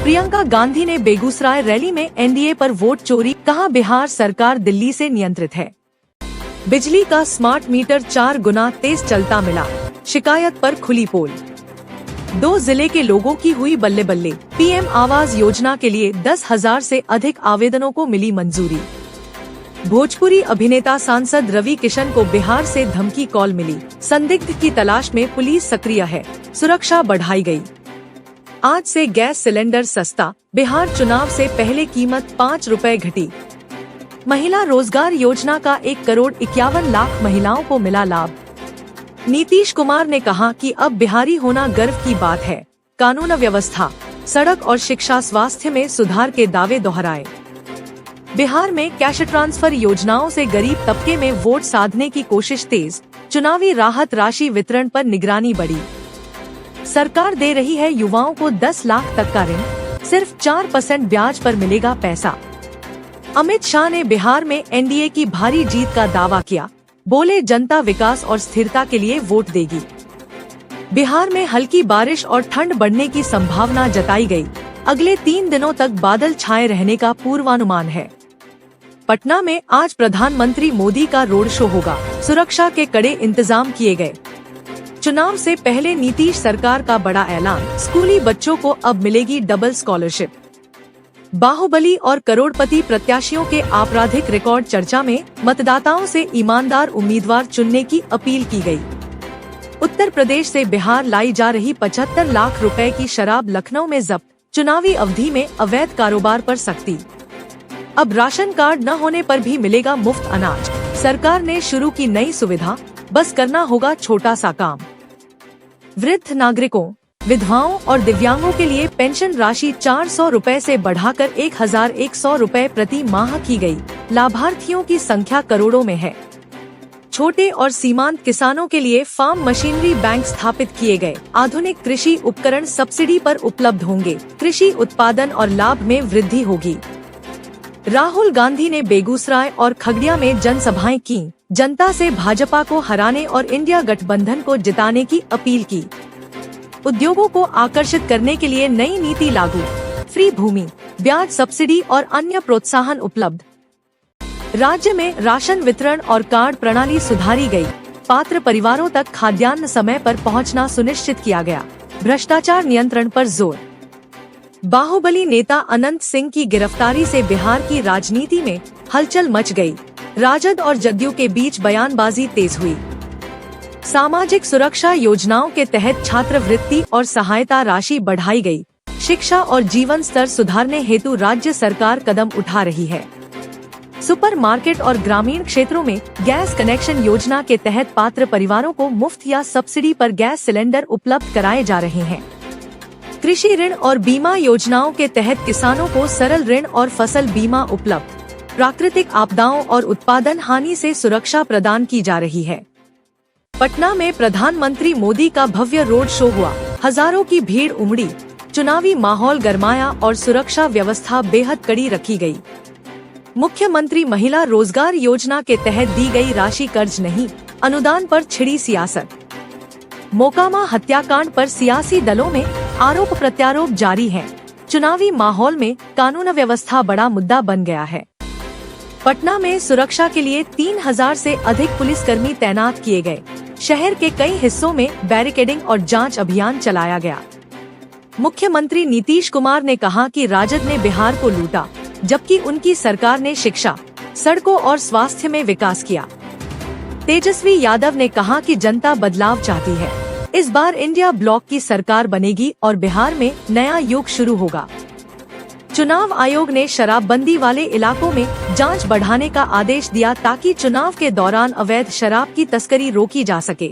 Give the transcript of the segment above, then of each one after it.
प्रियंका गांधी ने बेगूसराय रैली में एनडीए पर वोट चोरी, कहा बिहार सरकार दिल्ली से नियंत्रित है। बिजली का स्मार्ट मीटर 4 गुना तेज चलता मिला, शिकायत पर खुली पोल। 2 जिले के लोगों की हुई बल्ले बल्ले। पीएम आवास योजना के लिए 10,000 से अधिक आवेदनों को मिली मंजूरी। भोजपुरी अभिनेता सांसद रवि किशन को बिहार से धमकी कॉल मिली, संदिग्ध की तलाश में पुलिस सक्रिय है, सुरक्षा बढ़ाई गई। आज से गैस सिलेंडर सस्ता, बिहार चुनाव से पहले कीमत 5 रुपए घटी। महिला रोजगार योजना का 1,51,00,000 महिलाओं को मिला लाभ। नीतीश कुमार ने कहा कि अब बिहारी होना गर्व की बात है। कानून व्यवस्था, सड़क और शिक्षा स्वास्थ्य में सुधार के दावे दोहराए। बिहार में कैश ट्रांसफर योजनाओं से गरीब तबके में वोट साधने की कोशिश तेज, चुनावी राहत राशि वितरण पर निगरानी बढ़ी। सरकार दे रही है युवाओं को 10 लाख तक का ऋण, सिर्फ 4% ब्याज पर मिलेगा पैसा। अमित शाह ने बिहार में एनडीए की भारी जीत का दावा किया, बोले जनता विकास और स्थिरता के लिए वोट देगी। बिहार में हल्की बारिश और ठंड बढ़ने की संभावना जताई गई, अगले 3 दिनों तक बादल छाए रहने का पूर्वानुमान है। पटना में आज प्रधानमंत्री मोदी का रोड शो होगा, सुरक्षा के कड़े इंतजाम किए गए। चुनाव से पहले नीतीश सरकार का बड़ा ऐलान, स्कूली बच्चों को अब मिलेगी डबल स्कॉलरशिप। बाहुबली और करोड़पति प्रत्याशियों के आपराधिक रिकॉर्ड चर्चा में, मतदाताओं से ईमानदार उम्मीदवार चुनने की अपील की गई। उत्तर प्रदेश से बिहार लाई जा रही 75 लाख रुपए की शराब लखनऊ में जब्त, चुनावी अवधि में अवैध कारोबार पर सख्ती। अब राशन कार्ड न होने पर भी मिलेगा मुफ्त अनाज, सरकार ने शुरू की नई सुविधा, बस करना होगा छोटा सा काम। वृद्ध नागरिकों, विधवाओं और दिव्यांगों के लिए पेंशन राशि 400 रुपए से बढ़ाकर 1,100 रुपए प्रति माह की गई। लाभार्थियों की संख्या करोड़ों में है। छोटे और सीमांत किसानों के लिए फार्म मशीनरी बैंक स्थापित किए गए। आधुनिक कृषि उपकरण सब्सिडी पर उपलब्ध होंगे, कृषि उत्पादन और लाभ में वृद्धि होगी। राहुल गांधी ने बेगूसराय और खगड़िया में जनसभाएं की, जनता से भाजपा को हराने और इंडिया गठबंधन को जिताने की अपील की। उद्योगों को आकर्षित करने के लिए नई नीति लागू, फ्री भूमि, ब्याज सब्सिडी और अन्य प्रोत्साहन उपलब्ध। राज्य में राशन वितरण और कार्ड प्रणाली सुधारी गई, पात्र परिवारों तक खाद्यान्न समय पर पहुंचना सुनिश्चित किया गया। भ्रष्टाचार नियंत्रण पर जोर। बाहुबली नेता अनंत सिंह की गिरफ्तारी से बिहार की राजनीति में हलचल मच गई। राजद और जदयू के बीच बयानबाजी तेज हुई। सामाजिक सुरक्षा योजनाओं के तहत छात्रवृत्ति और सहायता राशि बढ़ाई गई। शिक्षा और जीवन स्तर सुधारने हेतु राज्य सरकार कदम उठा रही है। सुपरमार्केट और ग्रामीण क्षेत्रों में गैस कनेक्शन योजना के तहत पात्र परिवारों को मुफ्त या सब्सिडी पर गैस सिलेंडर उपलब्ध कराए जा रहे हैं। कृषि ऋण और बीमा योजनाओं के तहत किसानों को सरल ऋण और फसल बीमा उपलब्ध। प्राकृतिक आपदाओं और उत्पादन हानि से सुरक्षा प्रदान की जा रही है। पटना में प्रधानमंत्री मोदी का भव्य रोड शो हुआ, हजारों की भीड़ उमड़ी। चुनावी माहौल गरमाया और सुरक्षा व्यवस्था बेहद कड़ी रखी गई। मुख्यमंत्री महिला रोजगार योजना के तहत दी गई राशि कर्ज नहीं, अनुदान पर छिड़ी सियासत। मोकामा हत्याकांड पर सियासी दलों में आरोप प्रत्यारोप जारी है। चुनावी माहौल में कानून व्यवस्था बड़ा मुद्दा बन गया है। पटना में सुरक्षा के लिए 3,000 से अधिक पुलिसकर्मी तैनात किए गए। शहर के कई हिस्सों में बैरिकेडिंग और जांच अभियान चलाया गया। मुख्यमंत्री नीतीश कुमार ने कहा कि राजद ने बिहार को लूटा, जबकि उनकी सरकार ने शिक्षा, सड़कों और स्वास्थ्य में विकास किया। तेजस्वी यादव ने कहा कि जनता बदलाव चाहती है, इस बार इंडिया ब्लॉक की सरकार बनेगी और बिहार में नया युग शुरू होगा। चुनाव आयोग ने शराबबंदी वाले इलाकों में जांच बढ़ाने का आदेश दिया ताकि चुनाव के दौरान अवैध शराब की तस्करी रोकी जा सके।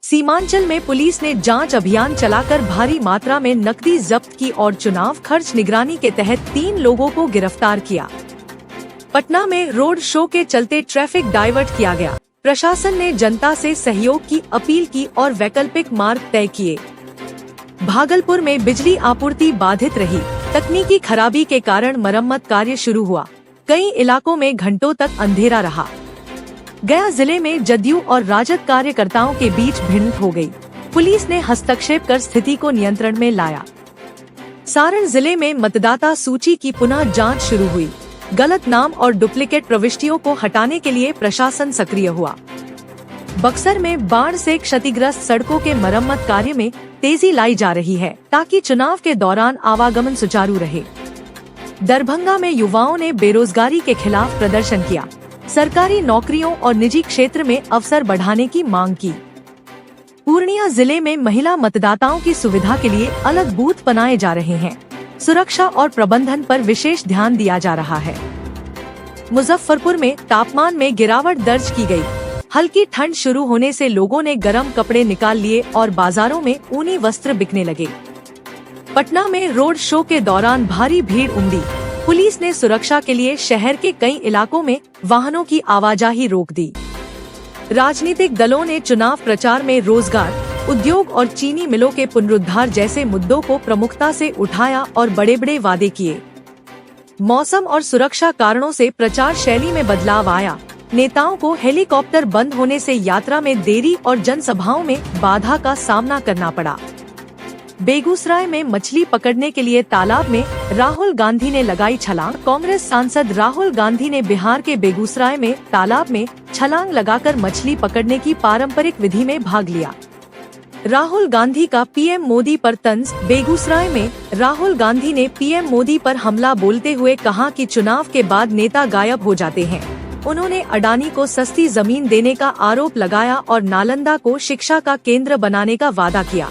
सीमांचल में पुलिस ने जांच अभियान चलाकर भारी मात्रा में नकदी जब्त की और चुनाव खर्च निगरानी के तहत 3 लोगों को गिरफ्तार किया। पटना में रोड शो के चलते ट्रैफिक डाइवर्ट किया गया। प्रशासन ने जनता से सहयोग की अपील की और वैकल्पिक मार्ग तय किए। भागलपुर में बिजली आपूर्ति बाधित रही, तकनीकी खराबी के कारण मरम्मत कार्य शुरू हुआ। कई इलाकों में घंटों तक अंधेरा रहा। गया जिले में जदयू और राजद कार्यकर्ताओं के बीच भिड़ंत हो गई। पुलिस ने हस्तक्षेप कर स्थिति को नियंत्रण में लाया। सारण जिले में मतदाता सूची की पुनः जांच शुरू हुई। गलत नाम और डुप्लीकेट प्रविष्टियों को हटाने के लिए प्रशासन सक्रिय हुआ। बक्सर में बाढ़ से क्षतिग्रस्त सड़कों के मरम्मत कार्य में तेजी लाई जा रही है ताकि चुनाव के दौरान आवागमन सुचारू रहे। दरभंगा में युवाओं ने बेरोजगारी के खिलाफ प्रदर्शन किया। सरकारी नौकरियों और निजी क्षेत्र में अवसर बढ़ाने की मांग की। पूर्णिया जिले में महिला मतदाताओं की सुविधा के लिए अलग बूथ बनाए जा रहे हैं। सुरक्षा और प्रबंधन पर विशेष ध्यान दिया जा रहा है। मुजफ्फरपुर में तापमान में गिरावट दर्ज की गई। हल्की ठंड शुरू होने से लोगों ने गर्म कपड़े निकाल लिए और बाजारों में ऊनी वस्त्र बिकने लगे। पटना में रोड शो के दौरान भारी भीड़ उमड़ी। पुलिस ने सुरक्षा के लिए शहर के कई इलाकों में वाहनों की आवाजाही रोक दी। राजनीतिक दलों ने चुनाव प्रचार में रोजगार, उद्योग और चीनी मिलों के पुनरुद्धार जैसे मुद्दों को प्रमुखता से उठाया और बड़े बड़े वादे किए। मौसम और सुरक्षा कारणों से प्रचार शैली में बदलाव आया। नेताओं को हेलीकॉप्टर बंद होने से यात्रा में देरी और जनसभाओं में बाधा का सामना करना पड़ा। बेगूसराय में मछली पकड़ने के लिए तालाब में राहुल गांधी ने लगाई छलांग। कांग्रेस सांसद राहुल गांधी ने बिहार के बेगूसराय में तालाब में छलांग लगाकर मछली पकड़ने की पारंपरिक विधि में भाग लिया। राहुल गांधी का पीएम मोदी पर तंज। बेगूसराय में राहुल गांधी ने पीएम मोदी पर हमला बोलते हुए कहा कि चुनाव के बाद नेता गायब हो जाते हैं। उन्होंने अडानी को सस्ती जमीन देने का आरोप लगाया और नालंदा को शिक्षा का केंद्र बनाने का वादा किया।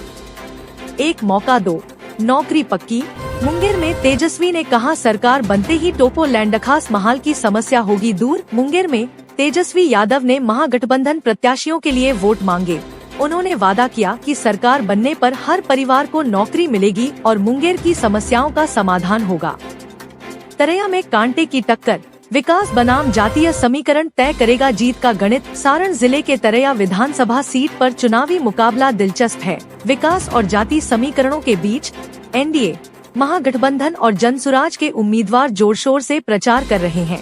एक मौका दो, नौकरी पक्की। मुंगेर में तेजस्वी ने कहा सरकार बनते ही टोपोलैंड खास महाल की समस्या होगी दूर। मुंगेर में तेजस्वी यादव ने महागठबंधन प्रत्याशियों के लिए वोट मांगे। उन्होंने वादा किया कि सरकार बनने पर हर परिवार को नौकरी मिलेगी और मुंगेर की समस्याओं का समाधान होगा। तरैया में कांटे की टक्कर। विकास बनाम जातीय समीकरण तय करेगा जीत का गणित। सारण जिले के तरैया विधानसभा सीट पर चुनावी मुकाबला दिलचस्प है। विकास और जाति समीकरणों के बीच एनडीए, महागठबंधन और जनसुराज के उम्मीदवार जोर शोर से प्रचार कर रहे हैं।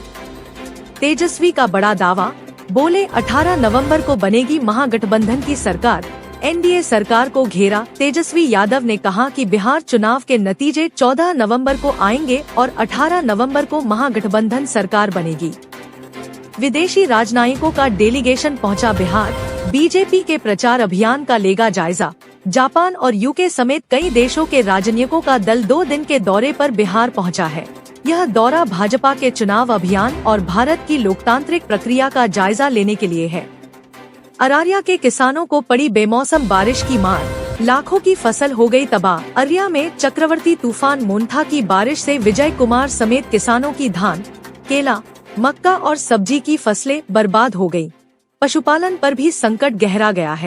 तेजस्वी का बड़ा दावा, बोले 18 नवंबर को बनेगी महागठबंधन की सरकार। एनडीए सरकार को घेरा। तेजस्वी यादव ने कहा कि बिहार चुनाव के नतीजे 14 नवंबर को आएंगे और 18 नवंबर को महागठबंधन सरकार बनेगी। विदेशी राजनयिकों का डेलीगेशन पहुंचा बिहार। बीजेपी के प्रचार अभियान का लेगा जायजा। जापान और यूके समेत कई देशों के राजनयिकों का दल 2 दिन के दौरे पर बिहार पहुंचा है। यह दौरा भाजपा के चुनाव अभियान और भारत की लोकतांत्रिक प्रक्रिया का जायजा लेने के लिए है। अरारिया के किसानों को पड़ी बेमौसम बारिश की मार। लाखों की फसल हो गई तबाह। अरिया में चक्रवर्ती तूफान मोन्था की बारिश से विजय कुमार समेत किसानों की धान, केला, मक्का और सब्जी की फसलें बर्बाद हो गयी। पशुपालन पर भी संकट गहरा गया है।